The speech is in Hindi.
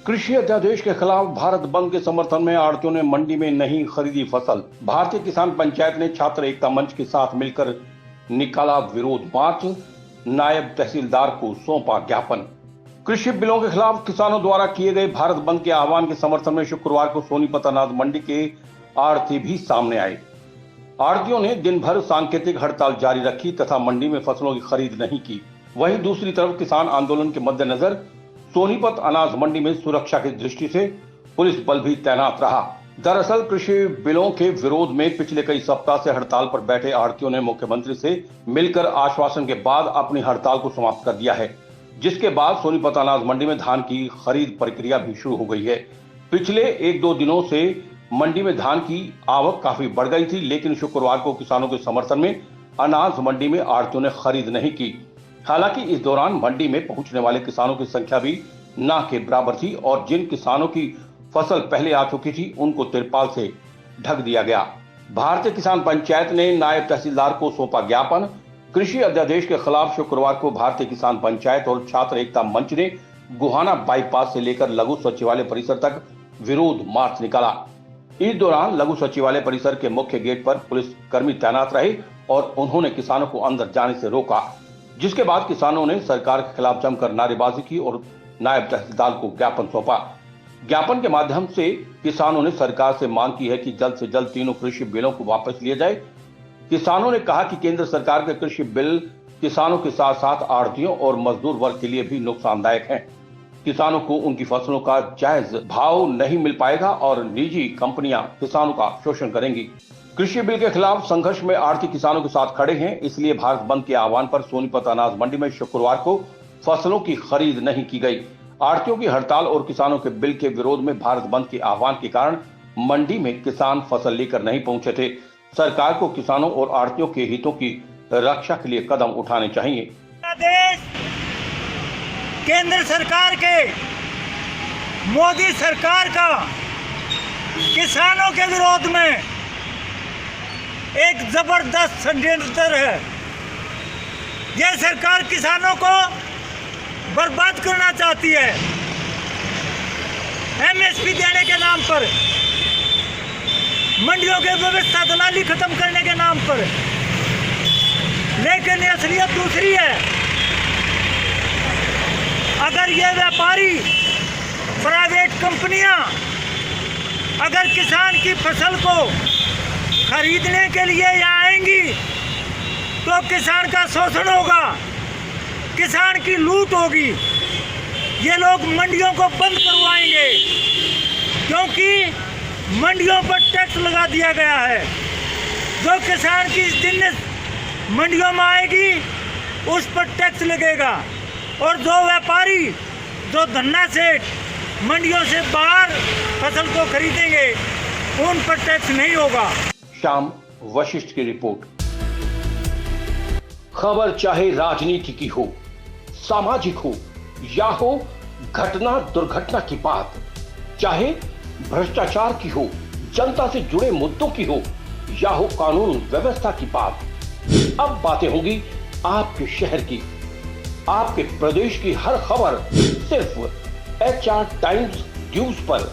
कृषि अध्यादेश के खिलाफ भारत बंद के समर्थन में आढ़तियों ने मंडी में नहीं खरीदी फसल। भारतीय किसान पंचायत ने छात्र एकता मंच के साथ मिलकर निकाला विरोध मार्च, नायब तहसीलदार को सौंपा ज्ञापन। कृषि बिलों के खिलाफ किसानों द्वारा किए गए भारत बंद के आह्वान के समर्थन में शुक्रवार को सोनीपत अनाज मंडी के आढ़ती भी सामने आए। आढ़तियों ने दिन भर सांकेतिक हड़ताल जारी रखी तथा मंडी में फसलों की खरीद नहीं की। वहीं दूसरी तरफ किसान आंदोलन के मद्देनजर सोनीपत अनाज मंडी में सुरक्षा की दृष्टि से पुलिस बल भी तैनात रहा। दरअसल कृषि बिलों के विरोध में पिछले कई सप्ताह से हड़ताल पर बैठे आढ़तियों ने मुख्यमंत्री से मिलकर आश्वासन के बाद अपनी हड़ताल को समाप्त कर दिया है, जिसके बाद सोनीपत अनाज मंडी में धान की खरीद प्रक्रिया भी शुरू हो गई है। पिछले 1-2 दिनों से मंडी में धान की आवक काफी बढ़ गई थी, लेकिन शुक्रवार को किसानों के समर्थन में अनाज मंडी में आढ़तियों ने खरीद नहीं की। हालांकि इस दौरान मंडी में पहुंचने वाले किसानों की संख्या भी ना के बराबर थी और जिन किसानों की फसल पहले आ चुकी थी उनको तिरपाल से ढक दिया गया। भारतीय किसान पंचायत ने नायब तहसीलदार को सौंपा ज्ञापन। कृषि अध्यादेश के खिलाफ शुक्रवार को भारतीय किसान पंचायत और छात्र एकता मंच ने गुहाना बाईपास से लेकर लघु सचिवालय परिसर तक विरोध मार्च निकाला। इस दौरान लघु सचिवालय परिसर के मुख्य गेट पर पुलिस कर्मी तैनात रहे और उन्होंने किसानों को अंदर जाने से रोका, जिसके बाद किसानों ने सरकार के खिलाफ जमकर नारेबाजी की और नायब तहसीलदार को ज्ञापन सौंपा। ज्ञापन के माध्यम से किसानों ने सरकार से मांग की है कि जल्द से जल्द तीनों कृषि बिलों को वापस लिया जाए। किसानों ने कहा कि केंद्र सरकार के कृषि बिल किसानों के साथ साथ आढ़तियों और मजदूर वर्ग के लिए भी नुकसानदायक हैं। किसानों को उनकी फसलों का जायज भाव नहीं मिल पाएगा और निजी कंपनियां किसानों का शोषण करेंगी। कृषि बिल के खिलाफ संघर्ष में आढ़ती किसानों के साथ खड़े हैं, इसलिए भारत बंद के आह्वान पर सोनीपत अनाज मंडी में शुक्रवार को फसलों की खरीद नहीं की गई। आढ़तियों की हड़ताल और किसानों के बिल के विरोध में भारत बंद के आह्वान के कारण मंडी में किसान फसल लेकर नहीं पहुंचे थे। सरकार को किसानों और आढ़तियों के हितों की रक्षा के लिए कदम उठाने चाहिए। देश केंद्र सरकार के मोदी सरकार का किसानों के विरोध में एक जबरदस्त षड्यंत्र है। यह सरकार किसानों को बर्बाद करना चाहती है। एमएसपी देने के नाम पर, मंडियों के व्यवस्था दलाली खत्म करने के नाम पर, लेकिन असलियत दूसरी है। अगर ये व्यापारी, प्राइवेट कंपनियां अगर किसान की फसल को खरीदने के लिए यहाँ आएंगी तो किसान का शोषण होगा, किसान की लूट होगी। ये लोग मंडियों को बंद करवाएंगे क्योंकि मंडियों पर टैक्स लगा दिया गया है। जो किसान की जिन्नस मंडियों में आएगी उस पर टैक्स लगेगा और जो व्यापारी, जो धन्ना सेठ मंडियों से बाहर फसल को खरीदेंगे उन पर टैक्स नहीं होगा। श्याम वशिष्ठ की रिपोर्ट। खबर चाहे राजनीति की हो, सामाजिक हो या हो घटना दुर्घटना की बात, चाहे भ्रष्टाचार की हो, जनता से जुड़े मुद्दों की हो या हो कानून व्यवस्था की बात, अब बातें होंगी आपके शहर की, आपके प्रदेश की हर खबर सिर्फ HR टाइम्स न्यूज पर।